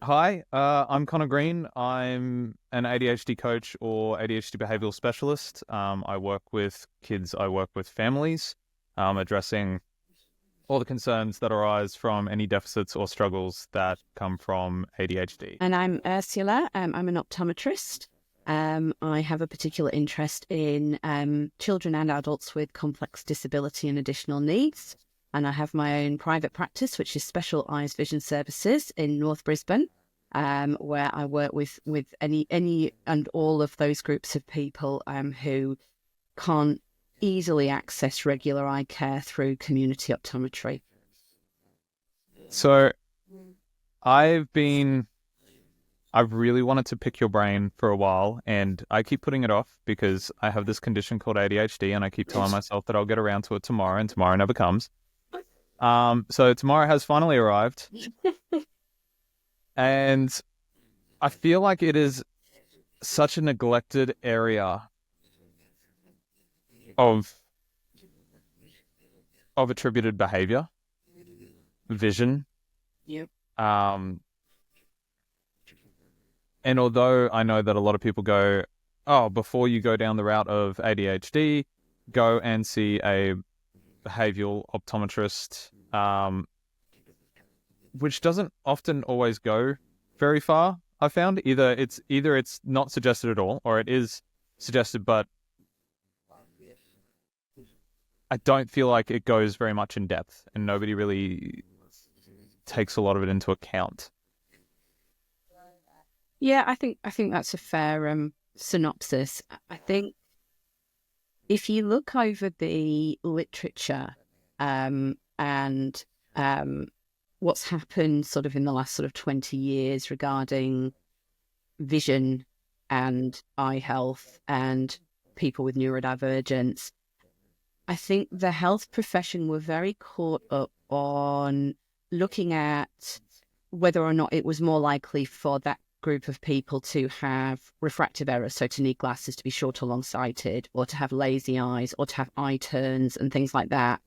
Hi, I'm Connor Greene. I'm an ADHD coach or ADHD behavioral specialist. I work with kids, I work with families, addressing all the concerns that arise from any deficits or struggles that come from ADHD. And I'm Ursula. I'm an optometrist. I have a particular interest in children and adults with complex disability and additional needs. And I have my own private practice, which is Special Eyes Vision Services in North Brisbane, where I work with any and all of those groups of people who can't easily access regular eye care through community optometry. So I've been, I've really wanted to pick your brain for a while, and I keep putting it off because I have this condition called ADHD, and I keep telling myself that I'll get around to it tomorrow, and tomorrow never comes. So tomorrow has finally arrived, and I feel like it is such a neglected area of attributed behavior, vision. Yep. And although I know that a lot of people go, oh, before you go down the route of ADHD, go and see a behavioral optometrist, which doesn't often always go very far. I found either it's not suggested at all, or it is suggested, but I don't feel like it goes very much in depth, and nobody really takes a lot of it into account. Yeah, I think that's a fair synopsis. I think if you look over the literature and what's happened sort of in the last sort of 20 years regarding vision and eye health and people with neurodivergence, I think the health profession were very caught up on looking at whether or not it was more likely for that group of people to have refractive errors, so to need glasses, to be short or long-sighted, or to have lazy eyes, or to have eye turns and things like that.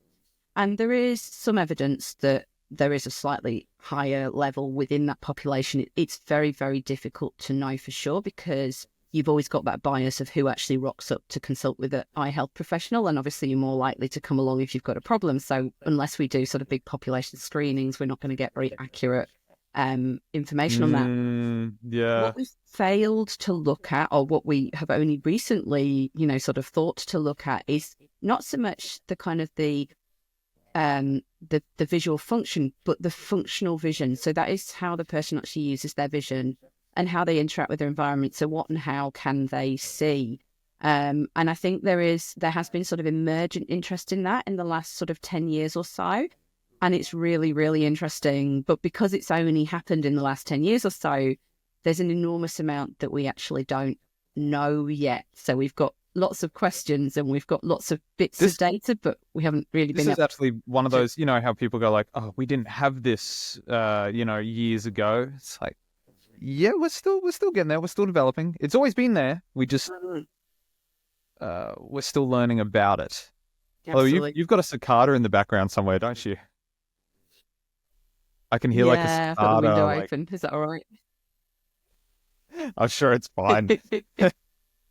And there is some evidence that there is a slightly higher level within that population. It's very, very difficult to know for sure because you've always got that bias of who actually rocks up to consult with an eye health professional. And obviously you're more likely to come along if you've got a problem. So unless we do sort of big population screenings, we're not going to get very accurate information on that. Yeah. What we've failed to look at, or what we have only recently, sort of thought to look at, is not so much the kind of the visual function, but the functional vision. So that is how the person actually uses their vision and how they interact with their environment. So what and how can they see? And I think there has been sort of emergent interest in that in the last sort of 10 years or so. And it's really, really interesting. But because it's only happened in the last 10 years or so, there's an enormous amount that we actually don't know yet. So we've got lots of questions and we've got lots of bits of data, but we haven't really been... This is actually one of those, how people go like, oh, we didn't have this, years ago. It's like, yeah, we're still getting there. We're still developing. It's always been there. We just, we're still learning about it. Absolutely. Although you've got a cicada in the background somewhere, don't you? I can hear like a cicada. I've got the window open. Is that all right? I'm sure it's fine. I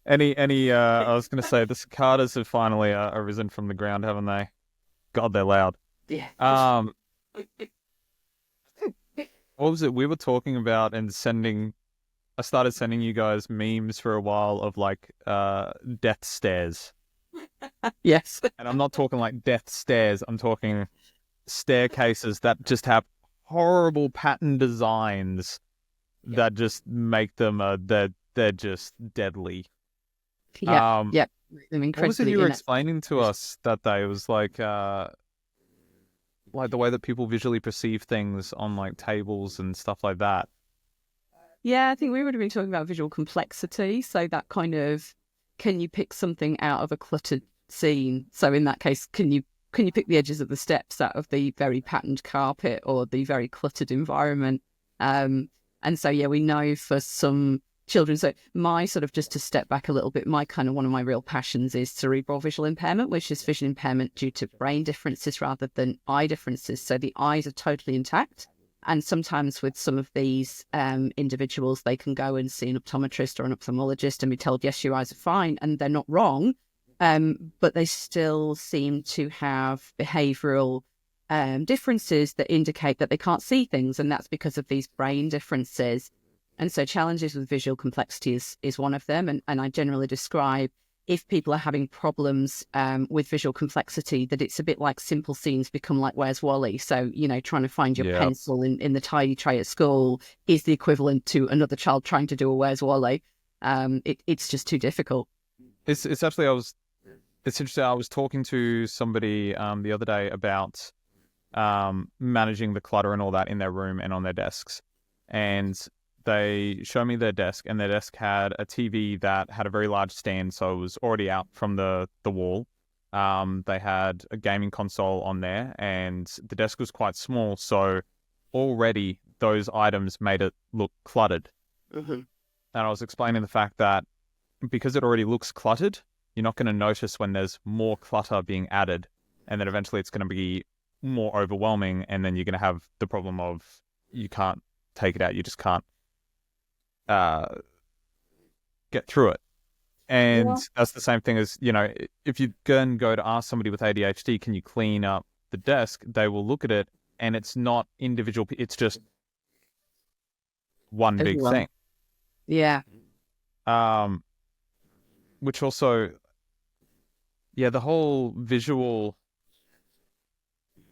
was going to say the cicadas have finally arisen from the ground, haven't they? God, they're loud. Yeah. What was it we were talking about and I started sending you guys memes for a while of like death stares. Yes. And I'm not talking like death stairs. I'm talking staircases that just have horrible pattern designs that just make them they're just deadly. Yeah. What was it you were explaining to us that day? It was like the way that people visually perceive things on like tables and stuff like that. Yeah, I think we would have been talking about visual complexity. So that kind of, can you pick something out of a cluttered scene? So in that case, can you pick the edges of the steps out of the very patterned carpet or the very cluttered environment? And so, yeah, we know for some children. So my sort of, just to step back a little bit, my kind of one of my real passions is cerebral visual impairment, which is vision impairment due to brain differences rather than eye differences. So the eyes are totally intact And sometimes with some of these individuals, they can go and see an optometrist or an ophthalmologist and be told, yes, your eyes are fine, and they're not wrong, but they still seem to have behavioural differences that indicate that they can't see things, and that's because of these brain differences. And so challenges with visual complexity is one of them. And I generally describe, if people are having problems with visual complexity, that it's a bit like simple scenes become like Where's Wally? So, trying to find your pencil in the tidy tray at school is the equivalent to another child trying to do a Where's Wally. It's just too difficult. It's interesting. I was talking to somebody the other day about managing the clutter and all that in their room and on their desks. And they showed me their desk, and their desk had a TV that had a very large stand, so it was already out from the wall. They had a gaming console on there, and the desk was quite small, so already those items made it look cluttered. Mm-hmm. And I was explaining the fact that because it already looks cluttered, you're not going to notice when there's more clutter being added, and then eventually it's going to be more overwhelming, and then you're going to have the problem of you can't take it out. You just can't get through it. And that's the same thing as, if you go to ask somebody with ADHD, can you clean up the desk? They will look at it, and it's not individual. It's just one big thing. Yeah. Which also, the whole visual,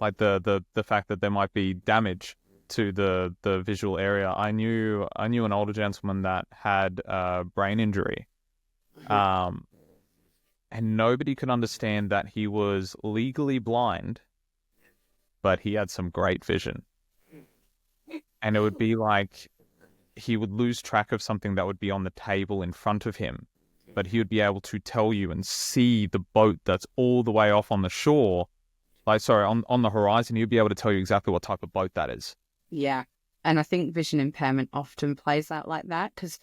like the fact that there might be damage to the visual area. I knew an older gentleman that had a brain injury, and nobody could understand that he was legally blind, but he had some great vision. And it would be like he would lose track of something that would be on the table in front of him, but he would be able to tell you and see the boat that's all the way off on the shore, on the horizon. He'd be able to tell you exactly what type of boat that is. Yeah. And I think vision impairment often plays out like that, because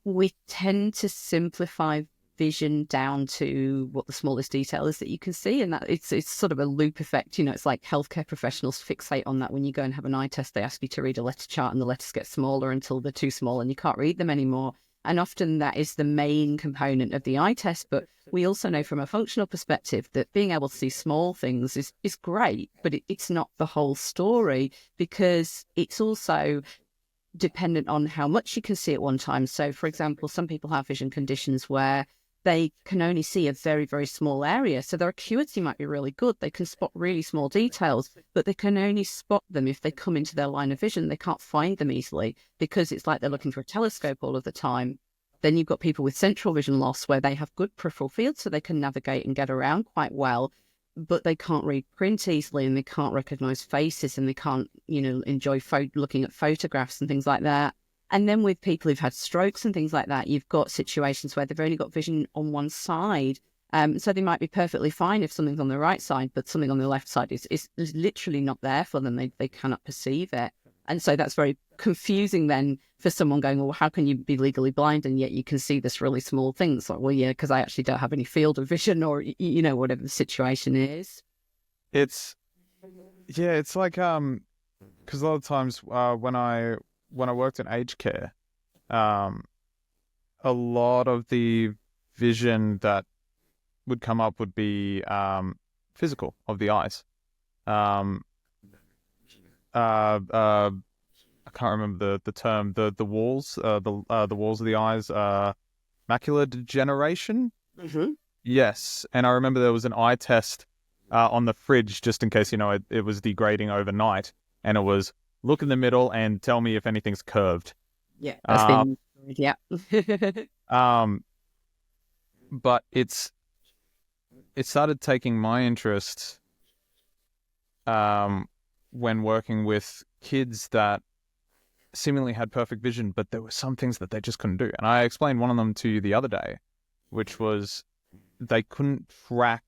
we tend to simplify vision down to what the smallest detail is that you can see. And that it's sort of a loop effect. It's like healthcare professionals fixate on that. When you go and have an eye test, they ask you to read a letter chart, and the letters get smaller until they're too small and you can't read them anymore. And often that is the main component of the eye test. But we also know from a functional perspective that being able to see small things is great, but it's not the whole story, because it's also dependent on how much you can see at one time. So, for example, some people have vision conditions where they can only see a very, very small area. So their acuity might be really good. They can spot really small details, but they can only spot them if they come into their line of vision. They can't find them easily because it's like they're looking through a telescope all of the time. Then you've got people with central vision loss where they have good peripheral field, so they can navigate and get around quite well, but they can't read print easily, and they can't recognize faces, and they can't, enjoy looking at photographs and things like that. And then with people who've had strokes and things like that, you've got situations where they've only got vision on one side. So they might be perfectly fine if something's on the right side, but something on the left side is literally not there for them. They cannot perceive it. And so that's very confusing then for someone going, well, how can you be legally blind and yet you can see this really small thing? It's like, well, yeah, because I actually don't have any field of vision, or, whatever the situation is. It's like, because a lot of times when I worked in aged care, a lot of the vision that would come up would be physical, of the eyes. I can't remember the term. The walls, the walls of the eyes, macular degeneration. Mm-hmm. Yes, and I remember there was an eye test on the fridge, just in case it was degrading overnight, and it was look in the middle and tell me if anything's curved. Yeah, that's yeah. But it started taking my interest when working with kids that seemingly had perfect vision, but there were some things that they just couldn't do. And I explained one of them to you the other day, which was they couldn't track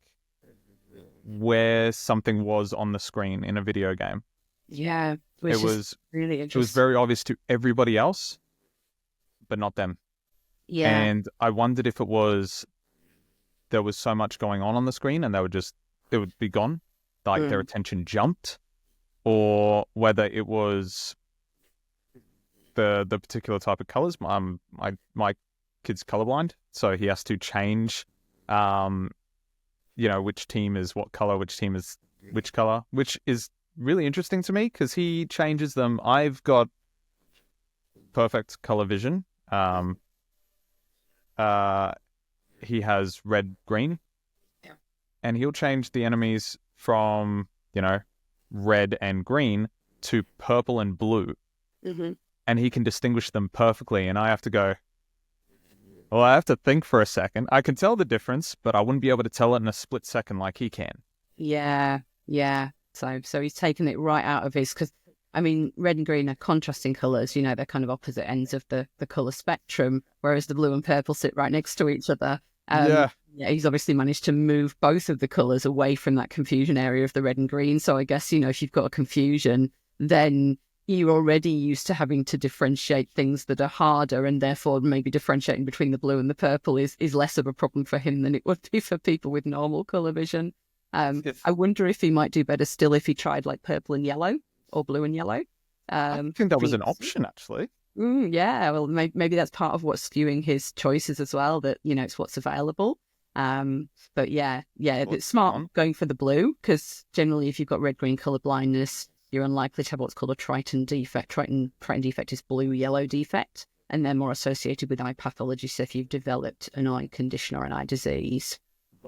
where something was on the screen in a video game. Yeah, it was really interesting. It was very obvious to everybody else, but not them. Yeah. And I wondered if there was so much going on the screen, and it would be gone, like their attention jumped, or whether it was the particular type of colors. My kid's colorblind, so he has to change, which team is what color, which team is which color, which is really interesting to me because he changes them. I've got perfect color vision. He has red, green, and he'll change the enemies from, red and green to purple and blue. Mm-hmm. And he can distinguish them perfectly. And I have to go, well, I have to think for a second. I can tell the difference, but I wouldn't be able to tell it in a split second like he can. Yeah. So he's taken it right out of his, because red and green are contrasting colours, they're kind of opposite ends of the colour spectrum, whereas the blue and purple sit right next to each other. Yeah, he's obviously managed to move both of the colours away from that confusion area of the red and green. So I guess, if you've got a confusion, then you're already used to having to differentiate things that are harder, and therefore maybe differentiating between the blue and the purple is less of a problem for him than it would be for people with normal colour vision. I wonder if he might do better still if he tried like purple and yellow or blue and yellow. I think that was an option, actually. Yeah, well, maybe that's part of what's skewing his choices as well, that, it's what's available. But yeah, it's smart going for the blue, because generally if you've got red-green colour blindness, you're unlikely to have what's called a Triton defect. Triton defect is blue-yellow defect, and they're more associated with eye pathology, so if you've developed an eye condition or an eye disease.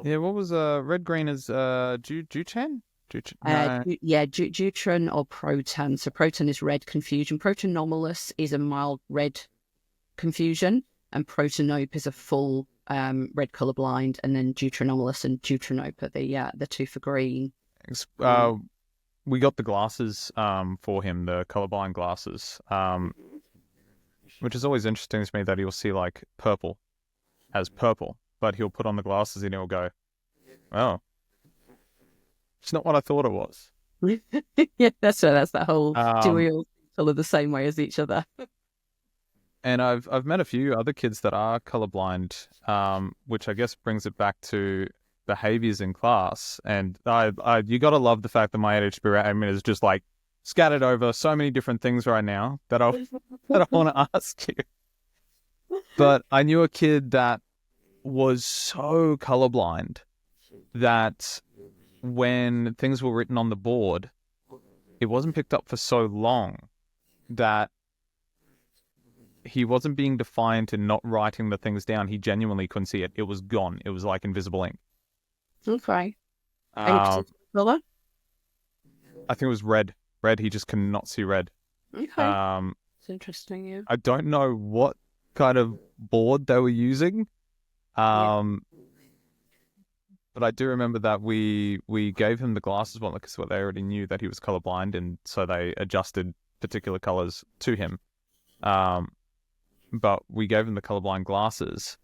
Yeah, what was red-green is Duchenne? Deuteron or proton. So proton is red confusion. Protonomalous is a mild red confusion, and protanope is a full red colour blind, and then deuteronomalous and deuteronope are the two for green. We got the glasses for him, the colorblind glasses, which is always interesting to me that he'll see like purple as purple, but he'll put on the glasses and he'll go, oh, it's not what I thought it was. Yeah, that's right. That's that whole do we all color the same way as each other? And I've met a few other kids that are colorblind, which I guess brings it back to behaviors in class. And you got to love the fact that my ADHD is just like scattered over so many different things right now that I want to ask you. But I knew a kid that was so colorblind that when things were written on the board, it wasn't picked up for so long that he wasn't being defined to not writing the things down. He genuinely couldn't see it. It was gone. It was like invisible ink. Okay. Any color? I think it was red. Red. He just could not see red. Okay. It's interesting. Yeah. I don't know what kind of board they were using. But I do remember that we gave him the glasses one because they already knew that he was colorblind, and so they adjusted particular colors to him. But we gave him the colorblind glasses,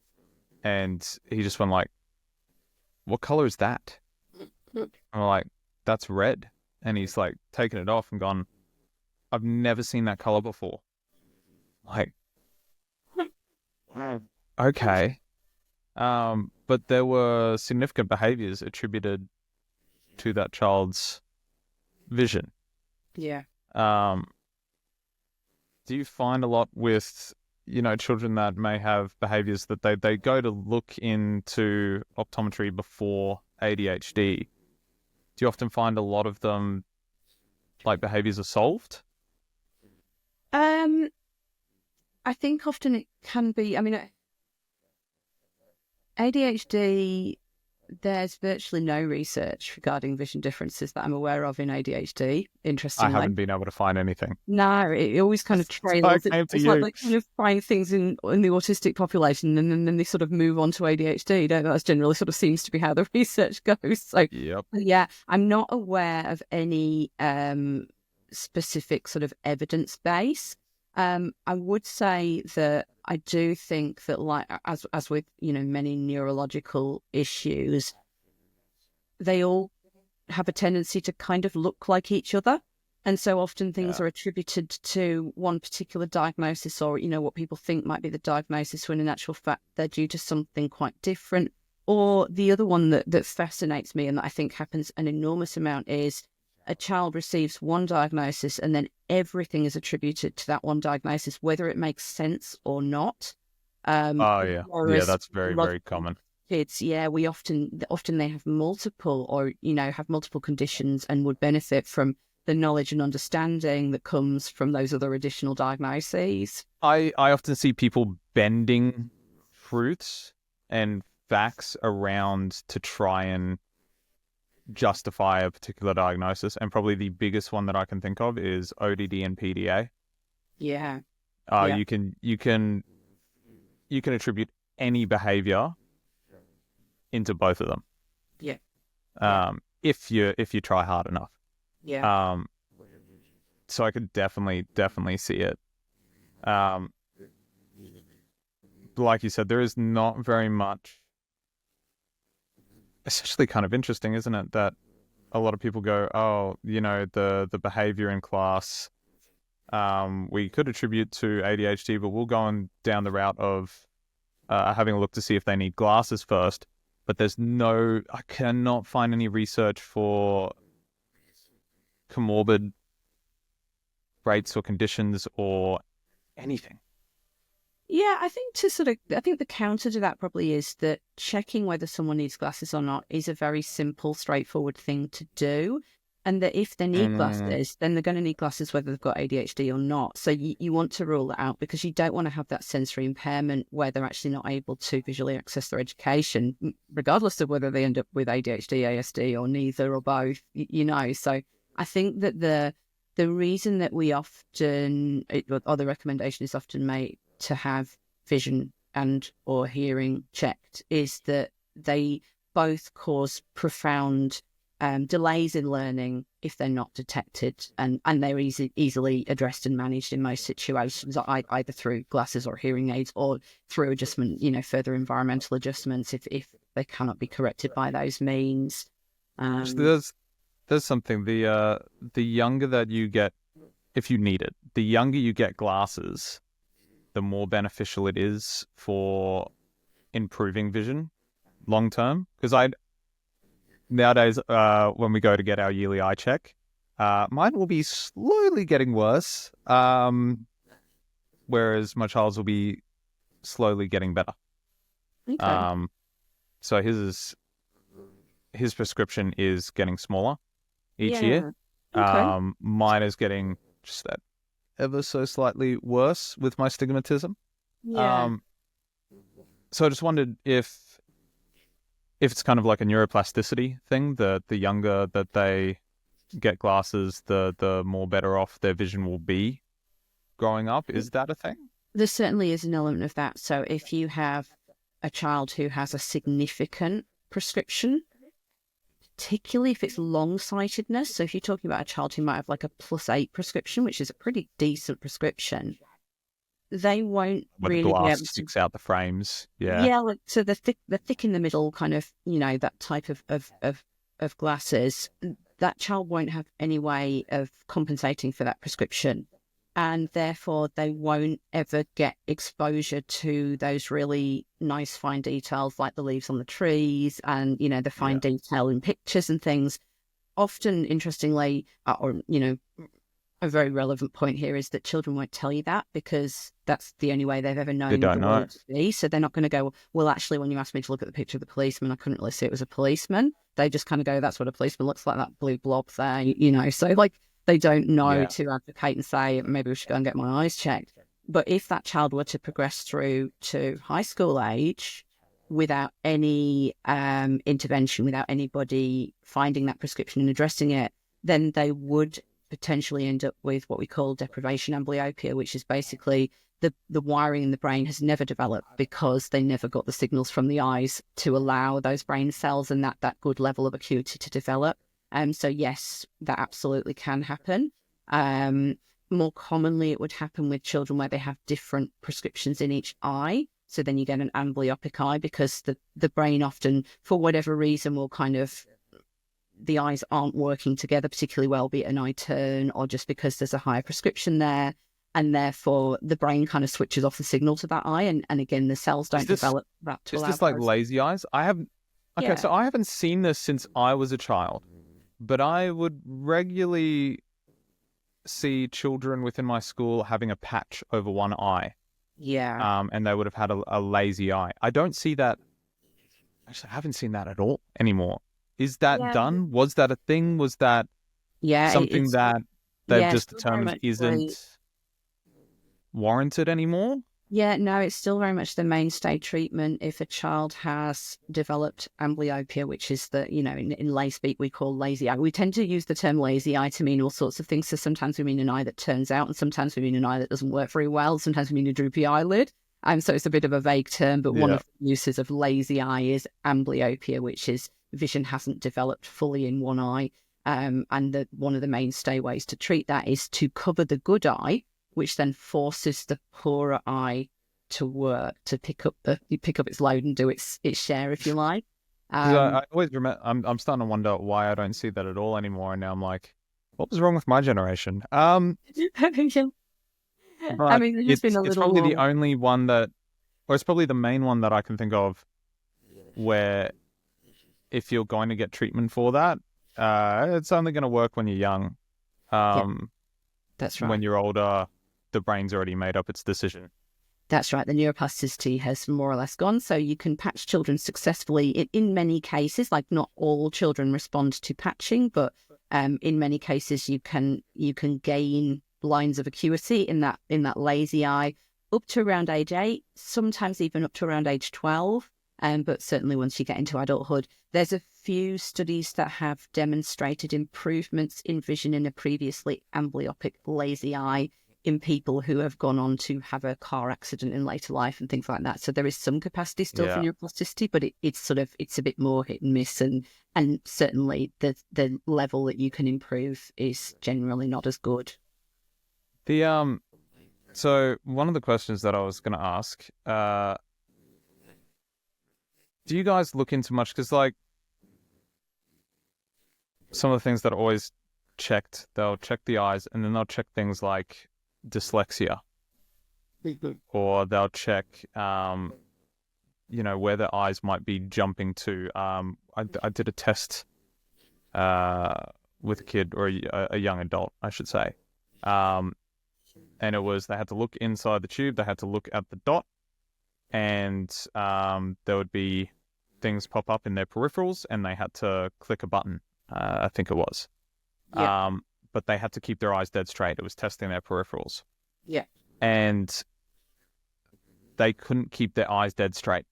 and he just went like, "What color is that?" And we're like, "That's red." And he's like taken it off and gone, "I've never seen that color before." Like, okay. But there were significant behaviors attributed to that child's vision. Yeah. Do you find a lot with, children that may have behaviors that they go to look into optometry before ADHD? Do you often find a lot of them, like, behaviors are solved? I think often it can be, ADHD, there's virtually no research regarding vision differences that I'm aware of in ADHD, interestingly. I haven't been able to find anything. No, it always kind of trails. It's like they kind of find things in the autistic population, and then they sort of move on to ADHD. That's generally sort of seems to be how the research goes. So, yep. Yeah, I'm not aware of any specific sort of evidence base. I would say that I do think that, like, as with, many neurological issues, they all have a tendency to kind of look like each other. And so often things are attributed to one particular diagnosis, or, what people think might be the diagnosis, when in actual fact they're due to something quite different. Or the other one that fascinates me, and that I think happens an enormous amount, is a child receives one diagnosis and then everything is attributed to that one diagnosis, whether it makes sense or not. Oh yeah, Whereas that's a very, lot very of common. kids, we often they have multiple, or have multiple conditions and would benefit from the knowledge and understanding that comes from those other additional diagnoses. I often see people bending truths and facts around to try and justify a particular diagnosis, and probably the biggest one that I can think of is ODD and PDA. Yeah. You can attribute any behavior into both of them. Yeah. If you try hard enough. Yeah. So I could definitely see it. Like you said, there is not very much. It's actually kind of interesting, isn't it, that a lot of people go, oh, the behavior in class, we could attribute to ADHD, but we'll go down the route of having a look to see if they need glasses first. But I cannot find any research for comorbid traits or conditions or anything. Yeah, I think the counter to that probably is that checking whether someone needs glasses or not is a very simple, straightforward thing to do. And that if they need glasses, then they're going to need glasses whether they've got ADHD or not. So you want to rule that out, because you don't want to have that sensory impairment where they're actually not able to visually access their education, regardless of whether they end up with ADHD, ASD, or neither or both, So I think that the reason that we often, or the recommendation is often made to have vision and or hearing checked, is that they both cause profound delays in learning if they're not detected, and they're easily addressed and managed in most situations, either through glasses or hearing aids, or through adjustment, further environmental adjustments if they cannot be corrected by those means. There's something, the younger that you get, if you need it, the younger you get glasses, the more beneficial it is for improving vision long term. Because nowadays, when we go to get our yearly eye check, mine will be slowly getting worse, whereas my child's will be slowly getting better. Okay. So his prescription is getting smaller each year. Okay. Mine is getting just that ever so slightly worse with my stigmatism. Yeah. So I just wondered if it's kind of like a neuroplasticity thing, that the younger that they get glasses, the more better off their vision will be growing up. Is that a thing? There certainly is an element of that. So if you have a child who has a significant prescription, particularly if it's long-sightedness, so if you're talking about a child who might have like a +8 prescription, which is a pretty decent prescription, they won't When really the be glass able to. sticks out the frames. Yeah. Yeah, so the thick in the middle kind of, that type of glasses, that child won't have any way of compensating for that prescription. And therefore, they won't ever get exposure to those really nice fine details like the leaves on the trees and, the fine detail in pictures and things. Often, interestingly, a very relevant point here is that children won't tell you that, because that's the only way they've ever known They don't the know. world to be. So they're not going to go, well, actually, when you asked me to look at the picture of the policeman, I couldn't really see it was a policeman. They just kind of go, that's what a policeman looks like, that blue blob there, So like, they don't know to advocate and say, maybe we should go and get my eyes checked. But if that child were to progress through to high school age without any intervention, without anybody finding that prescription and addressing it, then they would potentially end up with what we call deprivation amblyopia, which is basically the wiring in the brain has never developed because they never got the signals from the eyes to allow those brain cells and that good level of acuity to develop. So yes, that absolutely can happen. More commonly, it would happen with children where they have different prescriptions in each eye. So then you get an amblyopic eye, because the brain often, for whatever reason, will kind of, the eyes aren't working together particularly well, be it an eye turn or just because there's a higher prescription there. And therefore, the brain kind of switches off the signal to that eye. And again, the cells don't develop that to Is allow this like those. lazy eyes? So I haven't seen this since I was a child. but I would regularly see children within my school having a patch over one eye. Yeah. And they would have had a lazy eye. I don't see that. Actually, I haven't seen that at all anymore. Is that Yeah. done? Was that a thing? Was that Yeah, something it's that they've yeah, it's just still very determined much isn't warranted anymore? yeah, no, it's still very much the mainstay treatment if a child has developed amblyopia, which is the, in lay speak we call lazy eye. We tend to use the term lazy eye to mean all sorts of things. So sometimes we mean an eye that turns out, and sometimes we mean an eye that doesn't work very well. Sometimes we mean a droopy eyelid. So it's a bit of a vague term, but one Yeah. of the uses of lazy eye is amblyopia, which is vision hasn't developed fully in one eye. And one of the mainstay ways to treat that is to cover the good eye, which then forces the poorer eye to work, to pick up its load and do its share, if you like. 'Cause I always remember. I'm starting to wonder why I don't see that at all anymore. And now I'm like, what was wrong with my generation? I But mean, there has been a it's little probably the more. only one that, or it's probably the main one that I can think of where if you're going to get treatment for that, it's only going to work when you're young. Yeah, that's When right. you're older, the brain's already made up its decision. That's right. The neuroplasticity has more or less gone. So you can patch children successfully in many cases. Like not all children respond to patching, but in many cases you can gain lines of acuity in that lazy eye up to around age 8, sometimes even up to around age 12. But certainly once you get into adulthood, there's a few studies that have demonstrated improvements in vision in a previously amblyopic lazy eye in people who have gone on to have a car accident in later life and things like that. So there is some capacity still for Yeah. neuroplasticity, but it's a bit more hit and miss, and certainly the level that you can improve is generally not as good. The So one of the questions that I was going to ask, do you guys look into much? Because like some of the things that are always checked, they'll check the eyes, and then they'll check things like dyslexia, or they'll check, where the eyes might be jumping to. I did a test with a kid, or a young adult, I should say. And it was, they had to look inside the tube, they had to look at the dot, and there would be things pop up in their peripherals, and they had to click a button, I think it was. Yeah, But they had to keep their eyes dead straight. It was testing their peripherals. yeah, And they couldn't keep their eyes dead straight.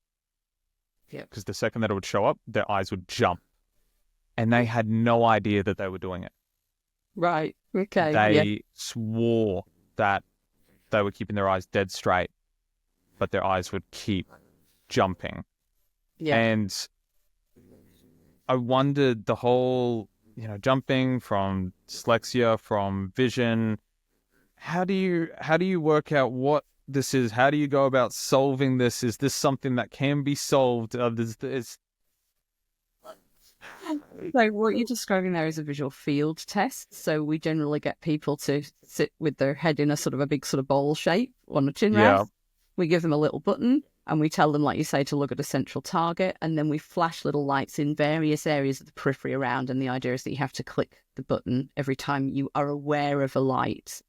yeah. Because the second that it would show up, their eyes would jump. And they had no idea that they were doing it. Right. Okay. Yeah. They swore that they were keeping their eyes dead straight, but their eyes would keep jumping. Yeah. And I wondered the whole, jumping from dyslexia, from vision. How do you work out what this is? How do you go about solving this? Is this something that can be solved? So what you're describing there is a visual field test. So we generally get people to sit with their head in a sort of a big sort of bowl shape on a chin Yeah, rest. We give them a little button and we tell them, like you say, to look at a central target, and then we flash little lights in various areas of the periphery around. And the idea is that you have to click the button every time you are aware of a light.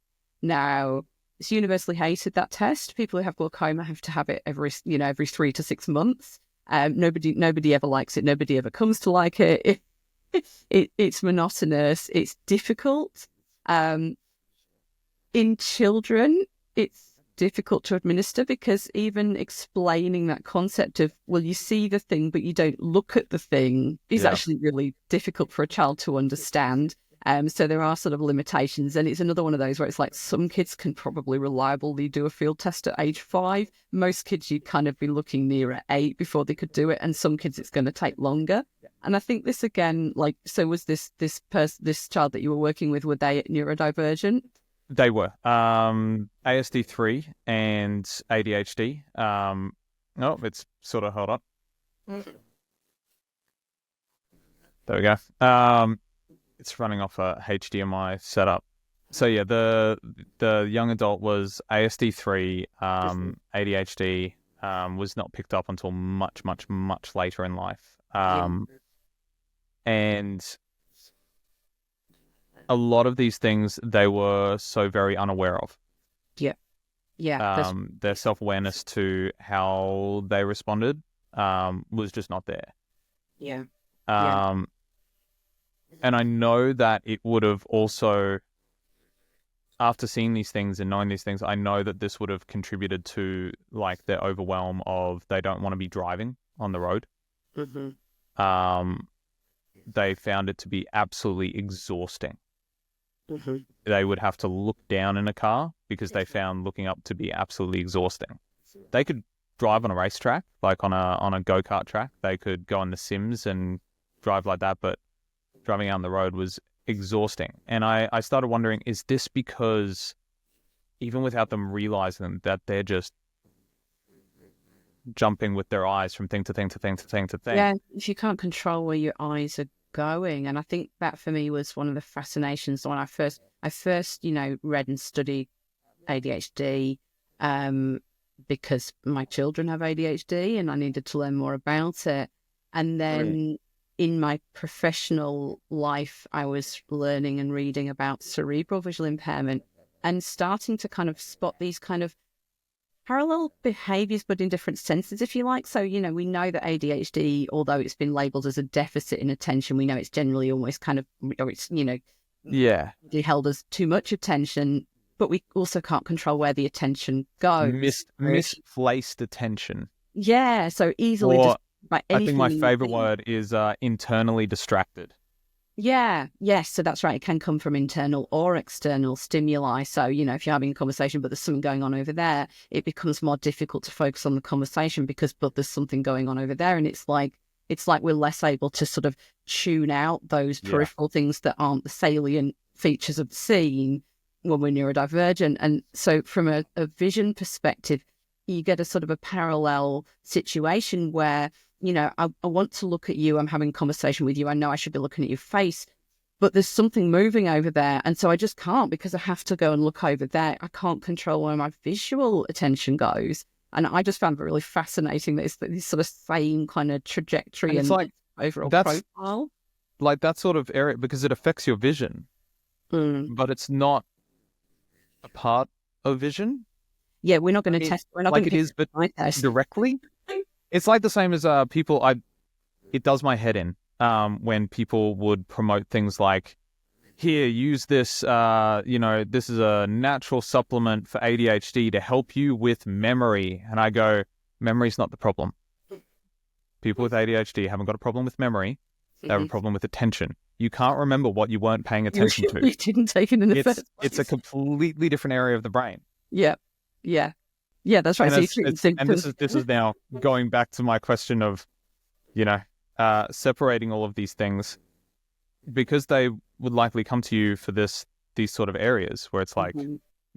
Now, it's universally hated, that test. People who have glaucoma have to have it every 3 to 6 months. Nobody ever likes it. Nobody ever comes to like it. It's monotonous. It's difficult. In children, it's difficult to administer because even explaining that concept of, well, you see the thing, but you don't look at the thing is yeah. actually really difficult for a child to understand. So there are sort of limitations. And it's another one of those where it's like some kids can probably reliably do a field test at age 5. Most kids, you'd kind of be looking near at 8 before they could do it. And some kids, it's going to take longer. And I think this again, like, so was this child that you were working with, were they neurodivergent? They were ASD3 and ADHD. Oh, it's sort of, hold on. There we go. It's running off a HDMI setup. So yeah, the young adult was ASD3, ADHD, was not picked up until much, much, much later in life. And a lot of these things they were so very unaware of. Yeah. Yeah. Their self-awareness to how they responded was just not there. Yeah. Yeah. And I know that it would have also, after seeing these things and knowing these things, I know that this would have contributed to like their overwhelm of they don't want to be driving on the road. Mm-hmm. They found it to be absolutely exhausting. Mm-hmm. They would have to look down in a car because they found looking up to be absolutely exhausting. They could drive on a racetrack, like on a go-kart track. They could go on the Sims and drive like that, but driving out on the road was exhausting. And I started wondering, is this because even without them realizing that they're just jumping with their eyes from thing to thing to thing to thing to thing? Yeah, if you can't control where your eyes are going. And I think that for me was one of the fascinations when I first, read and studied ADHD, because my children have ADHD and I needed to learn more about it. And then in my professional life, I was learning and reading about cerebral visual impairment and starting to kind of spot these kind of parallel behaviors, but in different senses, if you like. So, we know that ADHD, although it's been labeled as a deficit in attention, we know it's generally almost kind of, or it's, held as too much attention, but we also can't control where the attention goes. Misplaced attention. Yeah, so easily Or by I think my anything. favorite word is internally distracted. Yeah, yes. So that's right. It can come from internal or external stimuli. So, if you're having a conversation, but there's something going on over there, it becomes more difficult to focus on the conversation but there's something going on over there. And it's like we're less able to sort of tune out those peripheral things that aren't the salient features of the scene when we're neurodivergent. And so from a vision perspective, you get a sort of a parallel situation where I want to look at you. I'm having a conversation with you. I know I should be looking at your face, but there's something moving over there. And so I just can't because I have to go and look over there. I can't control where my visual attention goes. And I just found it really fascinating that it's this sort of same kind of trajectory and it's like overall that's profile. like that sort of area because it affects your vision, but it's not a part of vision. Yeah, we're not going to test. We're not like going it is, but test directly. It's like the same as people. It does my head in when people would promote things like, "Here, use this. This is a natural supplement for ADHD to help you with memory." And I go, "Memory's not the problem. People with ADHD haven't got a problem with memory. They have a problem with attention. You can't remember what you weren't paying attention to. You didn't take it in the first place. It's a completely different area of the brain." Yeah. Yeah, that's right. And this is now going back to my question of, separating all of these things, because they would likely come to you for these sort of areas where it's like,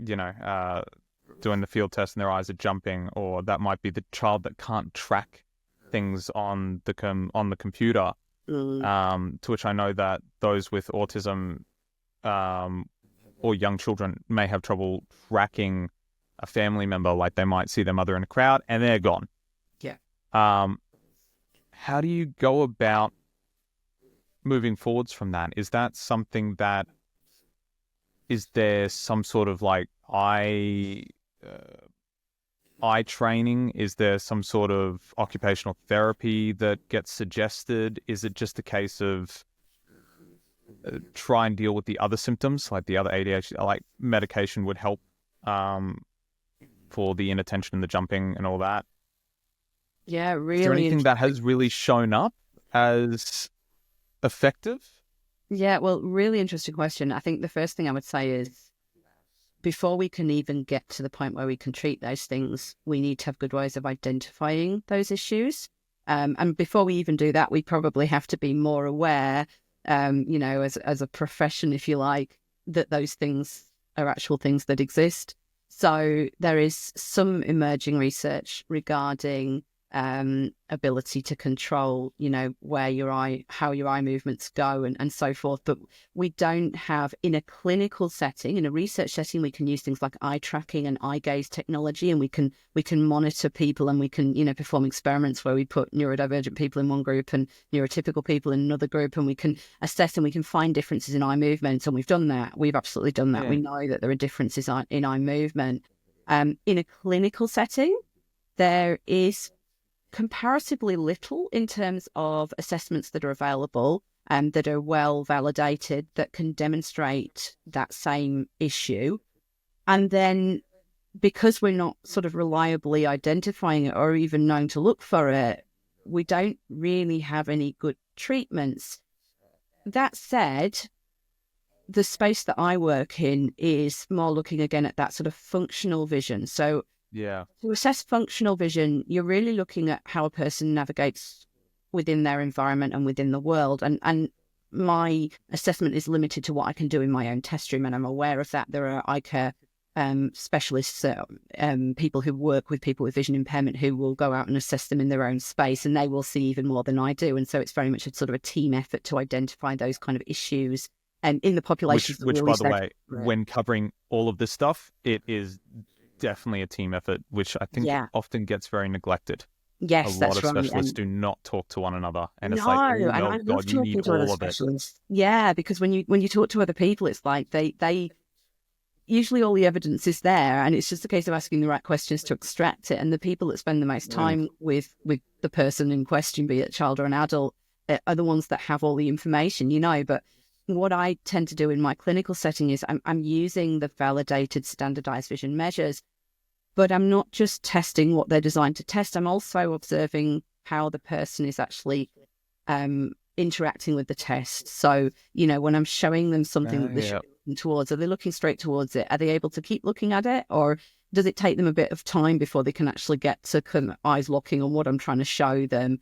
doing the field test and their eyes are jumping, or that might be the child that can't track things on the computer. To which I know that those with autism or young children may have trouble tracking a family member, like they might see their mother in a crowd and they're gone. Yeah. How do you go about moving forwards from that? Is that something that, is there some sort of like eye training? Is there some sort of occupational therapy that gets suggested? Is it just a case of try and deal with the other symptoms, like the other ADHD, like medication would help for the inattention and the jumping and all that? Yeah, really. Is there anything that has really shown up as effective? Yeah, well, really interesting question. I think the first thing I would say is before we can even get to the point where we can treat those things, we need to have good ways of identifying those issues. And before we even do that, we probably have to be more aware, as a profession, if you like, that those things are actual things that exist. So there is some emerging research regarding ability to control, how your eye movements go and so forth. But we don't have, in a clinical setting, in a research setting, we can use things like eye tracking and eye gaze technology, and we can monitor people, and we can, perform experiments where we put neurodivergent people in one group and neurotypical people in another group, and we can assess and we can find differences in eye movements. And we've done that. We've absolutely done that. Yeah. We know that there are differences in eye movement. In a clinical setting, there is comparatively little in terms of assessments that are available and that are well validated that can demonstrate that same issue. And then, because we're not sort of reliably identifying it or even known to look for it, we don't really have any good treatments. That said, the space that I work in is more looking again at that sort of functional vision. So to assess functional vision, you're really looking at how a person navigates within their environment and within the world. And my assessment is limited to what I can do in my own test room, and I'm aware of that. There are eye care specialists, people who work with people with vision impairment, who will go out and assess them in their own space, and they will see even more than I do. And so it's very much a sort of a team effort to identify those kind of issues. And in the population, which by the way, when covering all of this stuff, it is definitely a team effort, which I think often gets very neglected. Yes, a lot of specialists do not talk to one another, and it's God, you need all of it. Yeah, because when you talk to other people, it's like they usually all the evidence is there, and it's just a case of asking the right questions to extract it. And the people that spend the most time with the person in question, be it a child or an adult, are the ones that have all the information, But what I tend to do in my clinical setting is I'm using the validated standardized vision measures, but I'm not just testing what they're designed to test. I'm also observing how the person is actually interacting with the test. So, when I'm showing them something that they're looking towards, are they looking straight towards it? Are they able to keep looking at it? Or does it take them a bit of time before they can actually get to kind of eyes locking on what I'm trying to show them?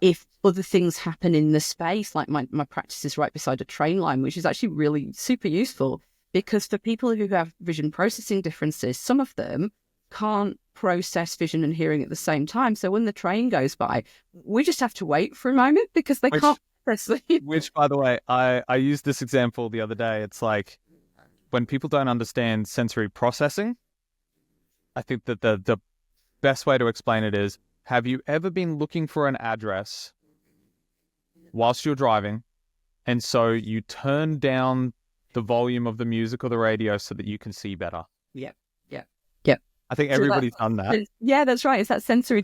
If other things happen in the space, like my practice is right beside a train line, which is actually really super useful, because for people who have vision processing differences, some of them can't process vision and hearing at the same time. So when the train goes by, we just have to wait for a moment because they can't process it. Which, by the way, I used this example the other day. It's like when people don't understand sensory processing, I think that the best way to explain it is, have you ever been looking for an address whilst you're driving, and so you turn down the volume of the music or the radio so that you can see better? Yep. I think everybody's done that. Yeah, that's right. It's that sensory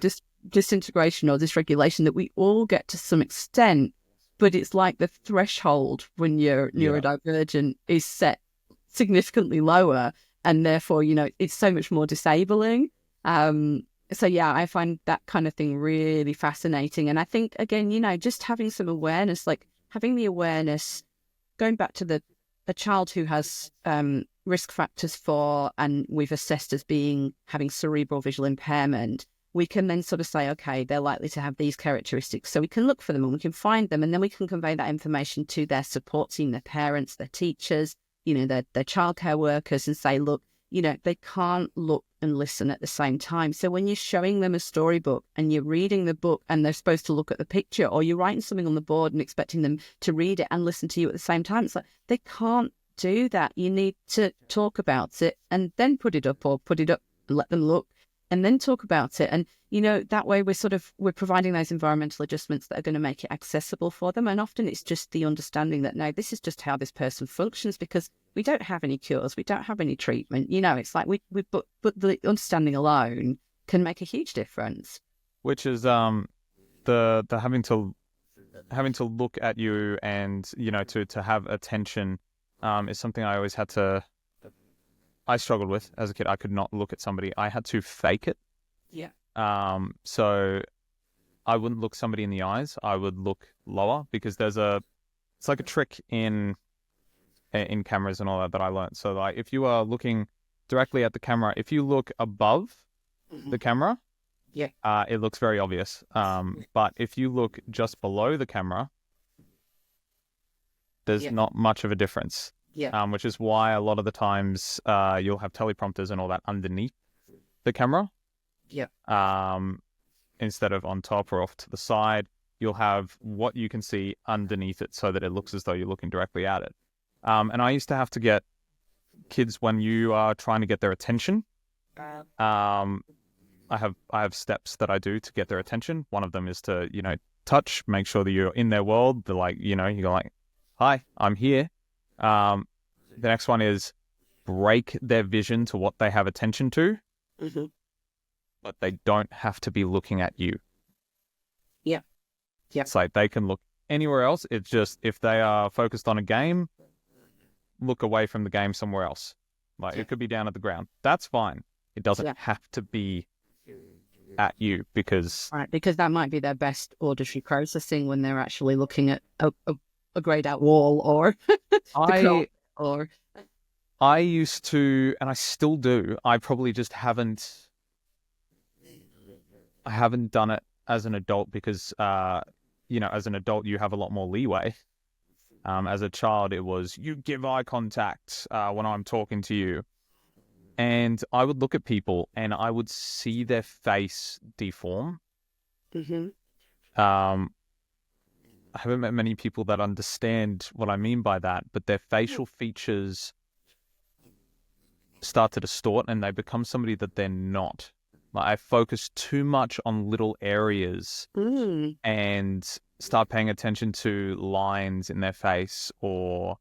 disintegration or dysregulation that we all get to some extent, but it's like the threshold when you're neurodivergent is set significantly lower, and therefore, it's so much more disabling. So yeah, I find that kind of thing really fascinating. And I think, again, just having some awareness, like having the awareness, going back to a child who has risk factors for, and we've assessed as having cerebral visual impairment, we can then sort of say, okay, they're likely to have these characteristics. So we can look for them and we can find them, and then we can convey that information to their support team, their parents, their teachers, their childcare workers, and say, look, they can't look and listen at the same time. So when you're showing them a storybook and you're reading the book and they're supposed to look at the picture, or you're writing something on the board and expecting them to read it and listen to you at the same time, it's like they can't do that. You need to talk about it and then put it up, or put it up and let them look and then talk about it. And, that way we're providing those environmental adjustments that are going to make it accessible for them. And often it's just the understanding that, no, this is just how this person functions, because we don't have any cures, we don't have any treatment. It's like but the understanding alone can make a huge difference. Which is the having to look at you and, to have attention is something I always I struggled with as a kid. I could not look at somebody. I had to fake it. Yeah. So I wouldn't look somebody in the eyes. I would look lower, because it's like a trick in cameras and all that I learned. So like, if you are looking directly at the camera, if you look above the camera, it looks very obvious. But if you look just below the camera, there's not much of a difference. Which is why a lot of the times you'll have teleprompters and all that underneath the camera. instead of on top or off to the side, you'll have what you can see underneath it so that it looks as though you're looking directly at it. And I used to have to get kids, when you are trying to get their attention, I have steps that I do to get their attention. One of them is to, touch, make sure that you're in their world. They're like, you go like, hi, I'm here. The next one is break their vision to what they have attention to, but they don't have to be looking at you. Yeah. It's like they can look anywhere else. It's just if they are focused on a game, look away from the game somewhere else. Like it could be down at the ground. That's fine. It doesn't have to be at you because that might be their best auditory processing when they're actually looking at a grayed out wall or I used to, and I still do. I probably just haven't done it as an adult because as an adult you have a lot more leeway. As a child, it was you give eye contact when I'm talking to you. And I would look at people and I would see their face deform. I haven't met many people that understand what I mean by that, but their facial features start to distort and they become somebody that they're not. Like I focus too much on little areas and start paying attention to lines in their face or,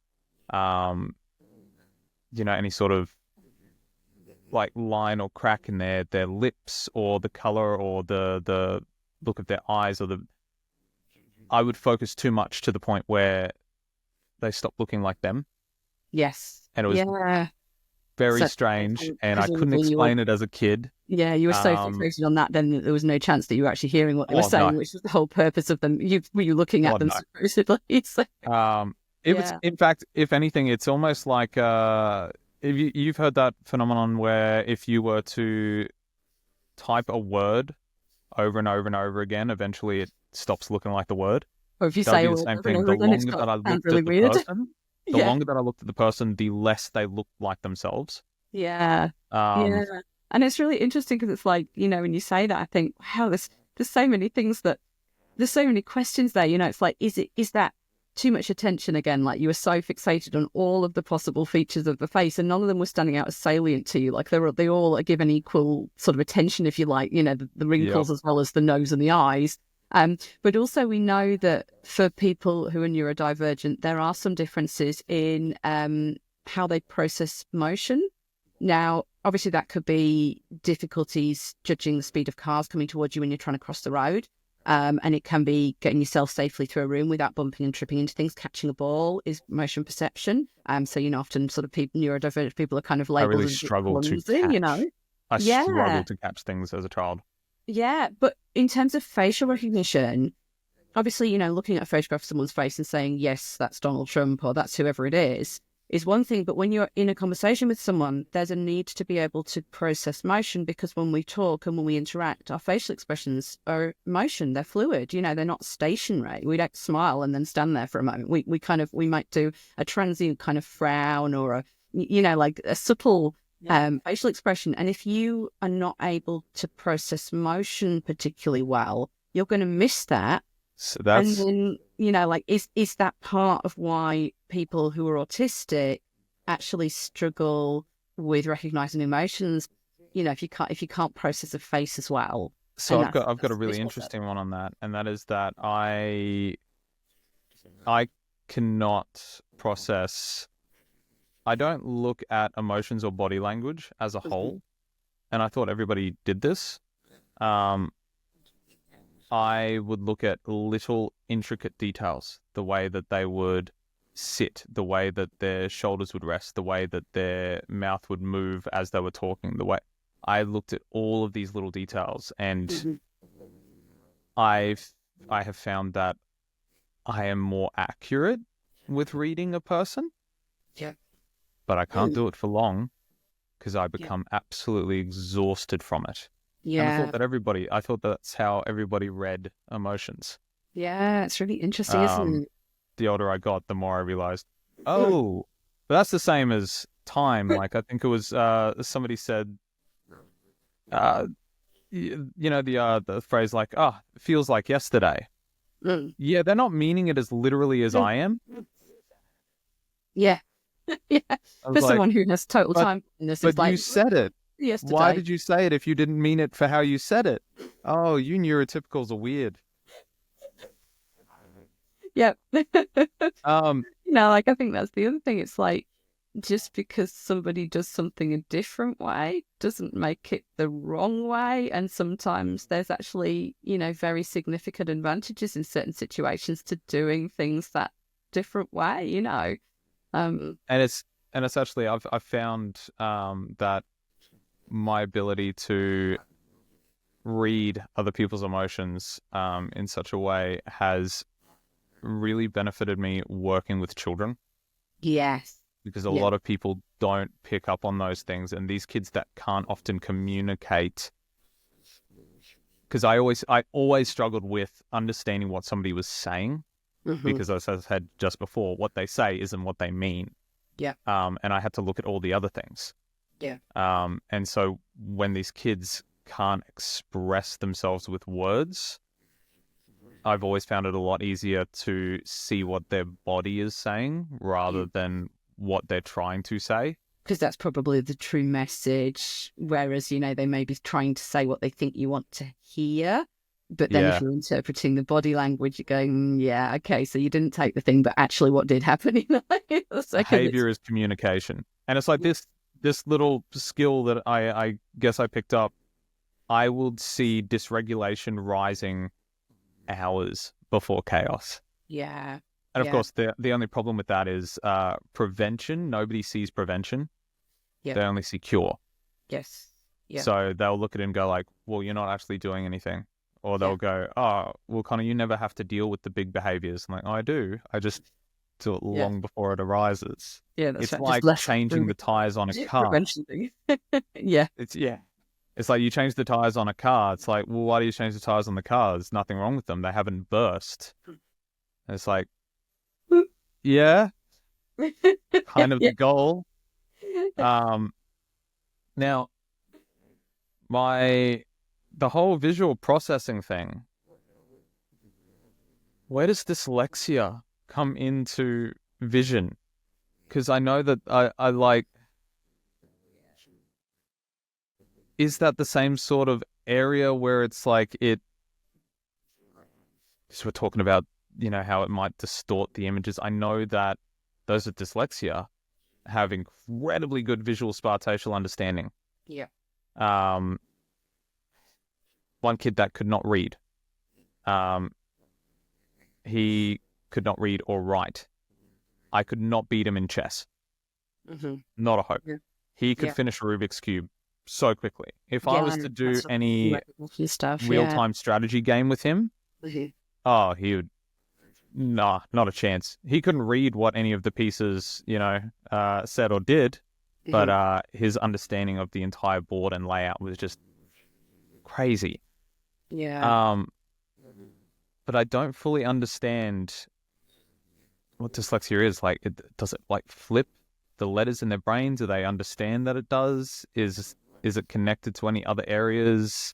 any sort of like line or crack in their lips or the color or the look of their eyes I would focus too much to the point where they stopped looking like them. Yes. And it was very strange and I couldn't explain it as a kid. Yeah, you were so fixated on that then there was no chance that you were actually hearing what they were saying, which was the whole purpose of them. Were you looking at them supposedly? It was, in fact, if anything, it's almost like if you've heard that phenomenon where if you were to type a word over and over and over again, eventually it stops looking like the word. Or if you say the same thing. The longer that I looked at the person, the longer that I looked at the person, the less they looked like themselves. Yeah. And it's really interesting because it's like, when you say that, I think, wow, there's so many things there's so many questions there. It's like, is that too much attention again? Like you were so fixated on all of the possible features of the face and none of them were standing out as salient to you. Like they all are given equal sort of attention, if you like, the wrinkles as well as the nose and the eyes. But also we know that for people who are neurodivergent, there are some differences in how they process motion. Now, obviously that could be difficulties judging the speed of cars coming towards you when you're trying to cross the road. And it can be getting yourself safely through a room without bumping and tripping into things. Catching a ball is motion perception. So, often sort of neurodivergent people are kind of labelled I really struggled to catch. I struggled to catch things as a child. Yeah, but in terms of facial recognition, obviously, looking at a photograph of someone's face and saying, yes, that's Donald Trump or that's whoever it is one thing. But when you're in a conversation with someone, there's a need to be able to process motion because when we talk and when we interact, our facial expressions are motion. They're fluid. They're not stationary. We don't smile and then stand there for a moment. We might do a transient kind of frown or like a subtle facial expression. And if you are not able to process motion particularly well, you're going to miss that. So that's... And then, is that part of why people who are autistic actually struggle with recognizing emotions? If you can't process a face as well. So I've got a really interesting one on that, and that is that I cannot process. I don't look at emotions or body language as a whole, and I thought everybody did this. I would look at little intricate details, the way that they would sit, the way that their shoulders would rest, the way that their mouth would move as they were talking, the way I looked at all of these little details, and I have found that I am more accurate with reading a person. Yeah. But I can't do it for long because I become absolutely exhausted from it. Yeah. And I thought that's how everybody read emotions. Yeah, it's really interesting, isn't it? The older I got, the more I realized, but that's the same as time. Like I think it was somebody said the phrase like, oh, it feels like yesterday. Mm. Yeah, they're not meaning it as literally as I am. Yeah. Yeah. I was For like, someone who has total but time blindness, it's but you like said it. Why yesterday. did you say it if you didn't mean it for how you said it? Oh, you neurotypicals are weird. Yeah. Um, Like I think that's the other thing. It's like just because somebody does something a different way doesn't make it the wrong way. And sometimes there's actually, very significant advantages in certain situations to doing things that different way, and it's actually I've found that my ability to read other people's emotions in such a way has really benefited me working with children. Yes. Because a Yeah. lot of people don't pick up on those things, and these kids that can't often communicate, because I always struggled with understanding what somebody was saying, because as I said just before, what they say isn't what they mean. Yeah. And I had to look at all the other things. Yeah. And so when these kids can't express themselves with words, I've always found it a lot easier to see what their body is saying rather than what they're trying to say. Because that's probably the true message. Whereas, they may be trying to say what they think you want to hear. But then if you're interpreting the body language, you're going, yeah, okay, so you didn't take the thing, but actually what did happen? Behavior is communication. And it's like this little skill that I guess I picked up. I would see dysregulation rising hours before chaos. Yeah. And of course, the only problem with that is prevention. Nobody sees prevention. Yeah. They only see cure. Yes. Yeah. So they'll look at it and go like, well, you're not actually doing anything. Or they'll go, oh, well, Connor, you never have to deal with the big behaviors. I'm like, oh, I do. I just do it long before it arises. Yeah, that's it's right. like changing the tires on a car. Prevention thing. Yeah. It's like you change the tires on a car. It's like, well, why do you change the tires on the car? There's nothing wrong with them. They haven't burst. And it's like, yeah, kind of the goal. Now, the whole visual processing thing, where does dyslexia come into vision? Because I know that I like, is that the same sort of area where it's like because we're talking about, how it might distort the images. I know that those with dyslexia have incredibly good visual spatial understanding. Yeah. One kid that could not read. He could not read or write. I could not beat him in chess. Not a hope. Yeah. He could finish a Rubik's Cube so quickly. If I was to do any real-time strategy game with him, oh, he would... Nah, not a chance. He couldn't read what any of the pieces, said or did, but his understanding of the entire board and layout was just crazy. Yeah. But I don't fully understand what dyslexia is. Like, does it like flip the letters in their brains? Do they understand that it does? Is it connected to any other areas?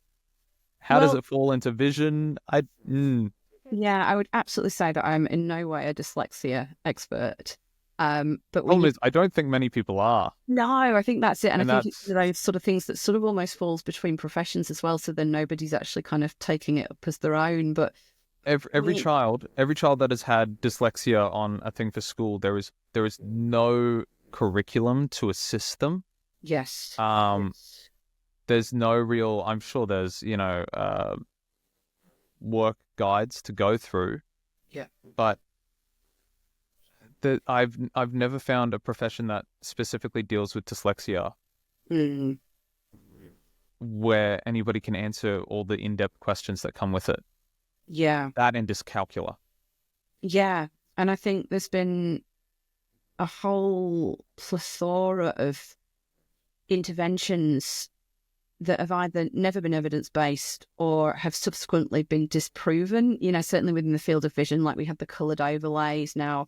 How does it fall into vision? Yeah, I would absolutely say that I'm in no way a dyslexia expert. But problem is, I don't think many people are. No, I think that's it. And I think it's those sort of things that sort of almost falls between professions as well. So then nobody's actually kind of taking it up as their own. But every child that has had dyslexia on a thing for school, there is no curriculum to assist them. Yes. There's no real... I'm sure there's, work guides to go through. Yeah. But I've never found a profession that specifically deals with dyslexia where anybody can answer all the in-depth questions that come with it. Yeah. That and dyscalculia. Yeah. And I think there's been a whole plethora of interventions that have either never been evidence-based or have subsequently been disproven, certainly within the field of vision, like we had the coloured overlays. Now,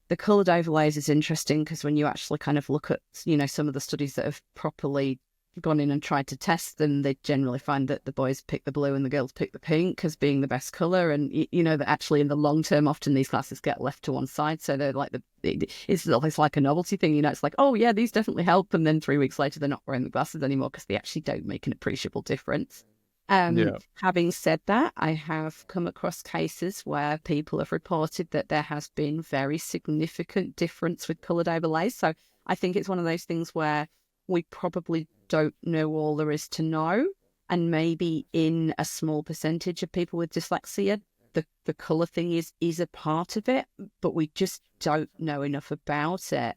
the coloured overlays is interesting because when you actually kind of look at, some of the studies that have properly gone in and tried to test them, they generally find that the boys pick the blue and the girls pick the pink as being the best colour. And, you know, that actually in the long term, often these classes get left to one side. So they're like, it's like a novelty thing, you know, it's like, oh yeah, these definitely help. And then 3 weeks later, they're not wearing the glasses anymore because they actually don't make an appreciable difference. Having said that, I have come across cases where people have reported that there has been very significant difference with coloured overlays. So I think it's one of those things where we probably don't know all there is to know. And maybe in a small percentage of people with dyslexia, the colour thing is a part of it, but we just don't know enough about it.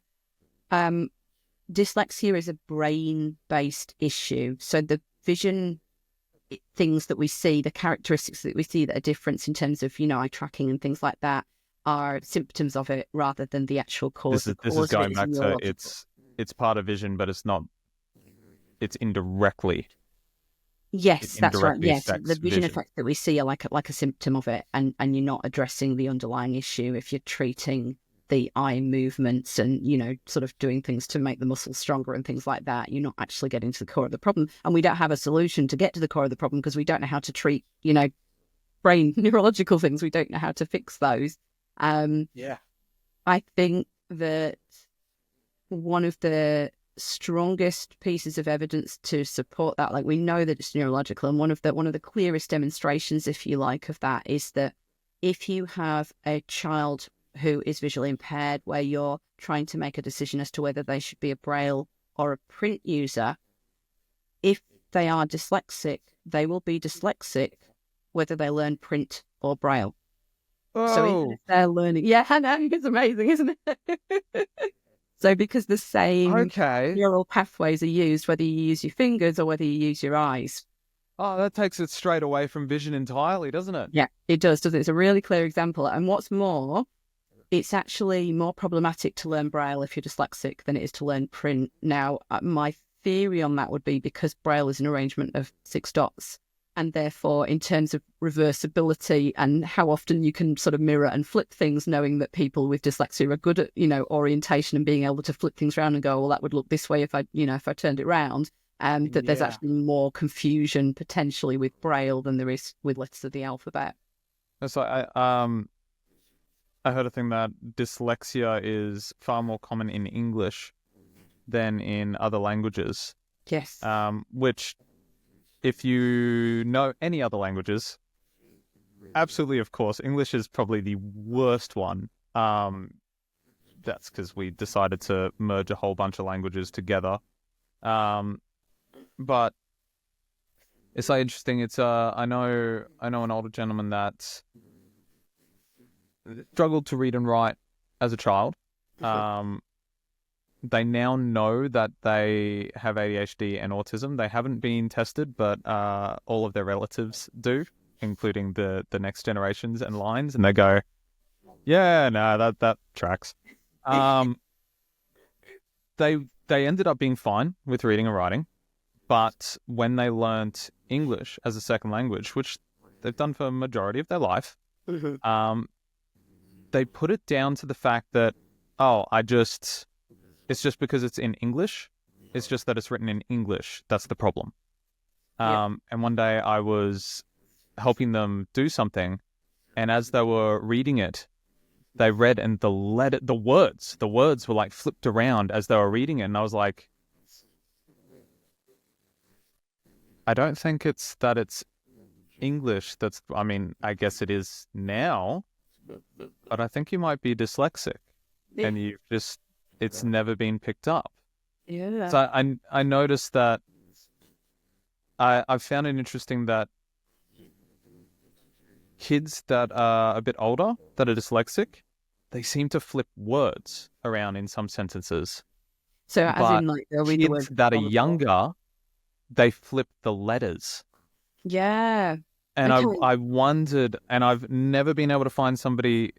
Dyslexia is a brain-based issue. So the vision things that we see, the characteristics that we see that are different in terms of, you know, eye tracking and things like that are symptoms of it rather than the actual cause. This is going back to it's part of vision, but it's not. It's indirectly. Yes, that's right. Yes, the vision vision effects that we see are like a symptom of it, and you're not addressing the underlying issue if you're treating the eye movements and, you know, sort of doing things to make the muscles stronger and things like that. You're not actually getting to the core of the problem, and we don't have a solution to get to the core of the problem because we don't know how to treat, you know, brain neurological things. We don't know how to fix those. I think that one of the strongest pieces of evidence to support that, like, we know that it's neurological, and one of the clearest demonstrations, if you like, of that is that if you have a child who is visually impaired where you're trying to make a decision as to whether they should be a braille or a print user, if they are dyslexic, they will be dyslexic whether they learn print or braille. So even if they're learning, I know, it's amazing, isn't it? So because the same neural pathways are used, whether you use your fingers or whether you use your eyes. Oh, that takes it straight away from vision entirely, doesn't it? Yeah, it does, doesn't it? It's a really clear example. And what's more, it's actually more problematic to learn braille if you're dyslexic than it is to learn print. Now, my theory on that would be because braille is an arrangement of 6 dots, and therefore in terms of reversibility and how often you can sort of mirror and flip things, knowing that people with dyslexia are good at, you know, orientation and being able to flip things around and go, well, that would look this way if I turned it round, that there's actually more confusion potentially with braille than there is with letters of the alphabet. That's like, I heard a thing that dyslexia is far more common in English than in other languages. Yes. Which, if you know any other languages, absolutely, of course, English is probably the worst one. That's because we decided to merge a whole bunch of languages together. But it's like interesting. It's I know an older gentleman that struggled to read and write as a child. They now know that they have ADHD and autism. They haven't been tested, but all of their relatives do, including the next generations and lines. And they go, yeah, no, that tracks. They ended up being fine with reading and writing. But when they learnt English as a second language, which they've done for a majority of their life, they put it down to the fact that, it's just because it's in English. It's just that it's written in English. That's the problem. And one day I was helping them do something, and as they were reading it, they read, and the words were like flipped around as they were reading it. And I was like, I don't think it's English. I guess it is now, but I think you might be dyslexic, and it's never been picked up. Yeah. So I noticed that I've found it interesting that kids that are a bit older, that are dyslexic, they seem to flip words around in some sentences. So as in, like, they'll read the words that are younger, they flip the letters. Yeah. And I wondered, and I've never been able to find somebody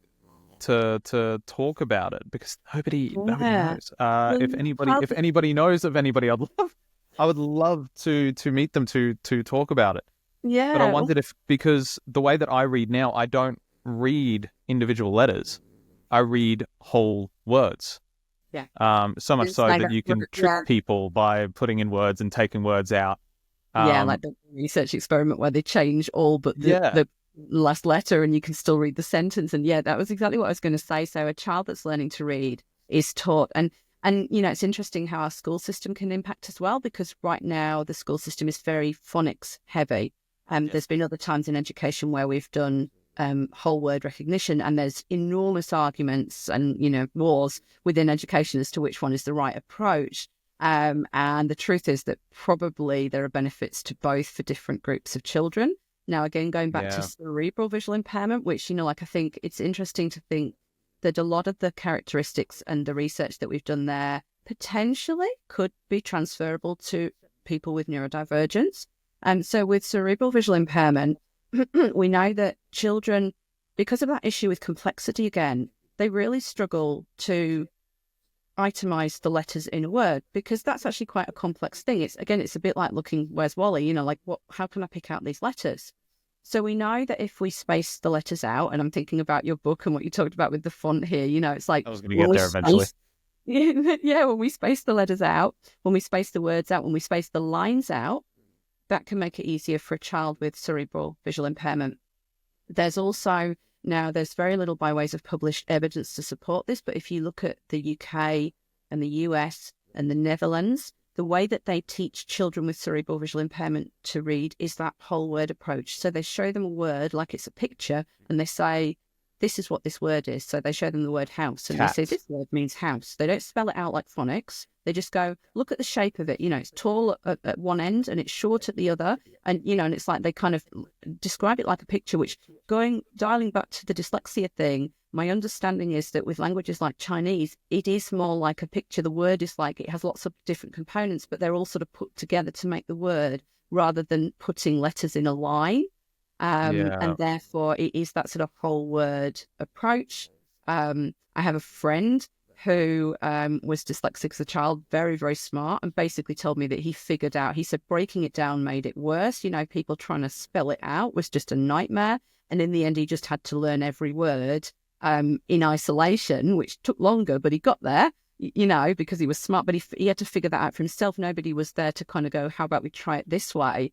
to talk about it because nobody knows. If anybody knows of anybody, I would love to meet them to talk about it. Yeah. But I wondered if, because the way that I read now, I don't read individual letters. I read whole words. Yeah. So much Didn't so say that that. you can trick Yeah. people by putting in words and taking words out. Yeah, like the research experiment where they change all but Yeah, the last letter and you can still read the sentence. And yeah, that was exactly what I was going to say. So a child that's learning to read is taught. And you know, it's interesting how our school system can impact as well, because right now the school system is very phonics heavy. There's been other times in education where we've done whole word recognition, and there's enormous arguments and, you know, wars within education as to which one is the right approach. And the truth is that probably there are benefits to both for different groups of children. Now, again, going back to yeah, cerebral visual impairment, which, you know, like I think it's interesting to think that a lot of the characteristics and the research that we've done there potentially could be transferable to people with neurodivergence. And so with cerebral visual impairment, we know that children, because of that issue with complexity again, they really struggle to itemize the letters in a word, because that's actually quite a complex thing. It's a bit like looking, where's Wally? You know, like how can I pick out these letters? So we know that if we space the letters out, and I'm thinking about your book and what you talked about with the font here, you know, it's like I was going to when get we there eventually. space, yeah, when we space the letters out, when we space the words out, when we space the lines out, that can make it easier for a child with cerebral visual impairment. There's also there's very little by ways of published evidence to support this, but if you look at the UK and the US and the Netherlands, the way that they teach children with cerebral visual impairment to read is that whole word approach. So they show them a word like it's a picture and they say, this is what this word is. So they show them the word house and they say, this word means house. They don't spell it out like phonics. They just go, look at the shape of it. You know, it's tall at one end and it's short at the other. And, you know, and it's like they kind of describe it like a picture, which dialing back to the dyslexia thing, my understanding is that with languages like Chinese, it is more like a picture. The word is like, it has lots of different components, but they're all sort of put together to make the word rather than putting letters in a line. Yeah, And therefore it is that sort of whole word approach. I have a friend who was dyslexic as a child, very, very smart, and basically told me that he figured out, he said breaking it down made it worse. You know, people trying to spell it out was just a nightmare. And in the end, he just had to learn every word in isolation, which took longer, but he got there, you know, because he was smart, but he had to figure that out for himself. Nobody was there to kind of go, how about we try it this way?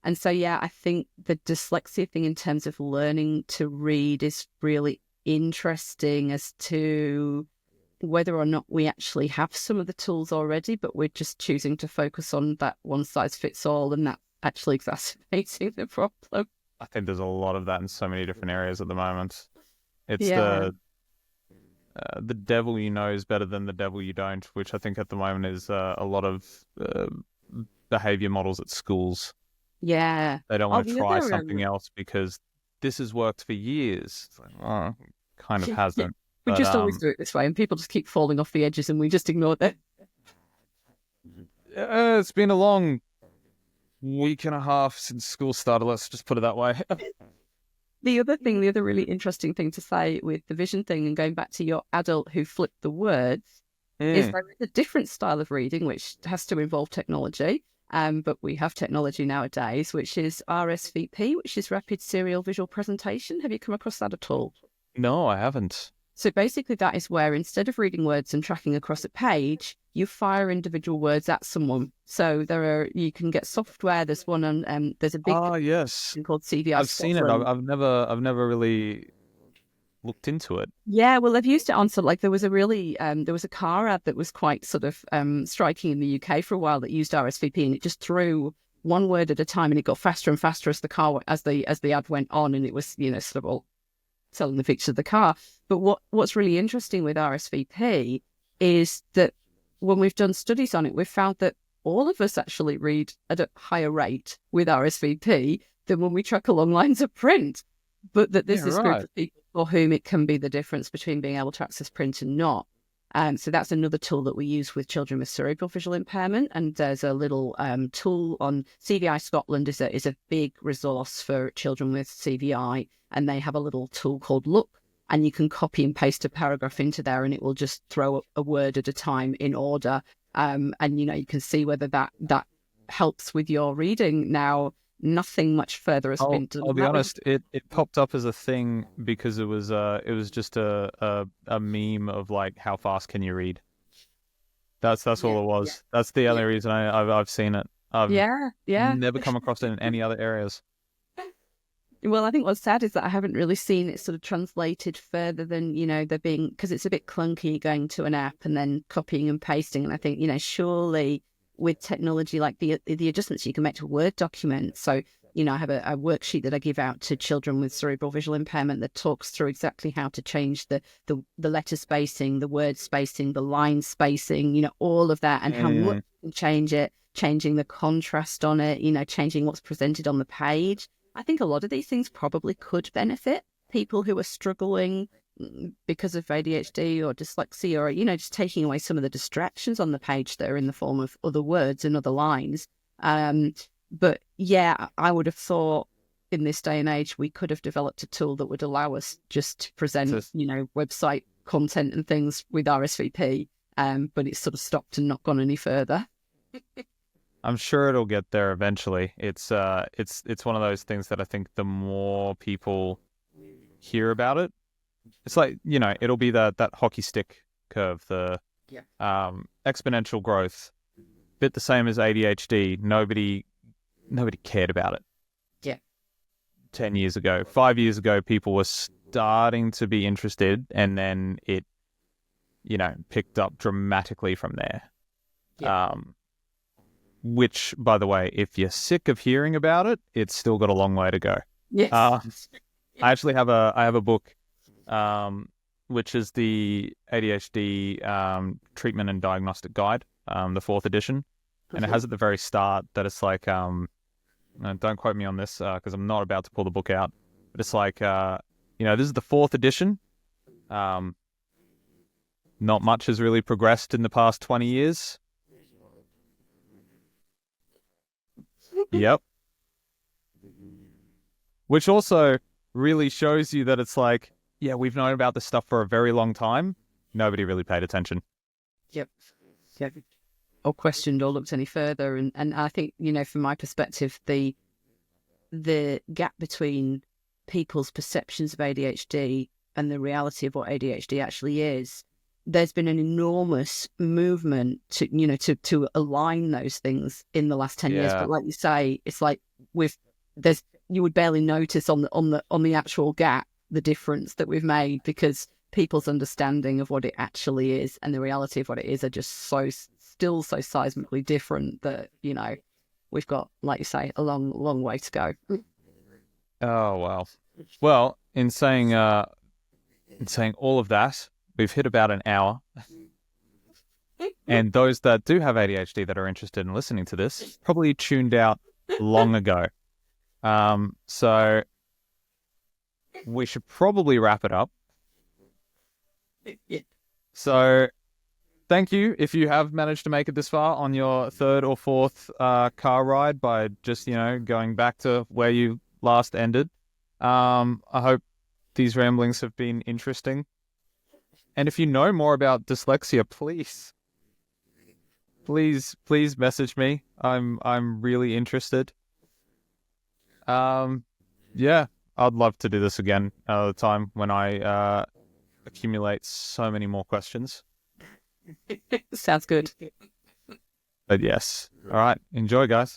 And so, yeah, I think the dyslexia thing in terms of learning to read is really interesting as to whether or not we actually have some of the tools already, but we're just choosing to focus on that one size fits all, and that actually exacerbating the problem. I think there's a lot of that in so many different areas at the moment. It's Yeah. the devil you know is better than the devil you don't, which I think at the moment is a lot of behavior models at schools. Yeah. They don't Oh, want to the try other something else because this has worked for years. It's like, oh, kind of yeah, hasn't. we But just always do it this way, and people just keep falling off the edges, and we just ignore them. it's been a long week and a half since school started. Let's just put it that way. The other really interesting thing to say with the vision thing, and going back to your adult who flipped the words, is there is a different style of reading which has to involve technology. But we have technology nowadays, which is RSVP, which is rapid serial visual presentation. Have you come across that at all? No, I haven't. So basically that is where instead of reading words and tracking across a page, you fire individual words at someone. So you can get software. There's one on, there's a big Yes. thing called CVI I've seen it. Scotland. I've never really looked into it. Yeah, well, they've used it on sort of like there was a car ad that was quite sort of striking in the UK for a while that used RSVP, and it just threw one word at a time, and it got faster and faster as the ad went on, and it was, you know, sort of all telling the picture of the car. But what's really interesting with RSVP is that when we've done studies on it, we've found that all of us actually read at a higher rate with RSVP than when we track along lines of print. But that there's this group of people for whom it can be the difference between being able to access print and not. So that's another tool that we use with children with cerebral visual impairment. And there's a little tool on CVI Scotland is a big resource for children with CVI. And they have a little tool called Look, and you can copy and paste a paragraph into there, and it will just throw a word at a time in order. And, you know, you can see whether that helps with your reading. Now, nothing much further has been done. I'll be honest, it popped up as a thing because it was just a meme of like, how fast can you read? That's all it was. Yeah. That's the only reason I've seen it. I've never come across it in any other areas. Well, I think what's sad is that I haven't really seen it sort of translated further than, there being, because it's a bit clunky going to an app and then copying and pasting. And I think, surely with technology like the adjustments you can make to a Word document. So, I have a worksheet that I give out to children with cerebral visual impairment that talks through exactly how to change the letter spacing, the word spacing, the line spacing, all of that, and how much you can change it, changing the contrast on it, changing what's presented on the page. I think a lot of these things probably could benefit people who are struggling because of ADHD or dyslexia, or, just taking away some of the distractions on the page that are in the form of other words and other lines. But yeah, I would have thought in this day and age, we could have developed a tool that would allow us just to present, website content and things with RSVP. But it's sort of stopped and not gone any further. I'm sure it'll get there eventually. It's one of those things that I think the more people hear about it, it's like, it'll be that hockey stick curve, the exponential growth. Bit the same as ADHD. Nobody cared about it. Yeah. 10 years ago, 5 years ago, people were starting to be interested, and then it, picked up dramatically from there. Yeah. Which, by the way, if you're sick of hearing about it, it's still got a long way to go. Yes. I actually have a book, which is the ADHD Treatment and Diagnostic Guide, the 4th edition, and it has at the very start that it's like, don't quote me on this because I'm not about to pull the book out, but it's like, this is the 4th edition. Not much has really progressed in the past 20 years. Yep. Which also really shows you that it's like, yeah, we've known about this stuff for a very long time. Nobody really paid attention. Yep. Or questioned or looked any further. And I think, from my perspective, the gap between people's perceptions of ADHD and the reality of what ADHD actually is, there's been an enormous movement to align those things in the last 10 years. But like you say, it's like you would barely notice on the actual gap the difference that we've made, because people's understanding of what it actually is and the reality of what it is are just still so seismically different that, we've got, like you say, a long way to go. Oh, wow. Well, in saying all of that, we've hit about an hour. And those that do have ADHD that are interested in listening to this probably tuned out long ago. So we should probably wrap it up. Yeah. So thank you if you have managed to make it this far on your 3rd or 4th car ride by just, going back to where you last ended. I hope these ramblings have been interesting. And if you know more about dyslexia, please message me. I'm really interested. Yeah, I'd love to do this again another time when I accumulate so many more questions. Sounds good. But yes. All right. Enjoy, guys.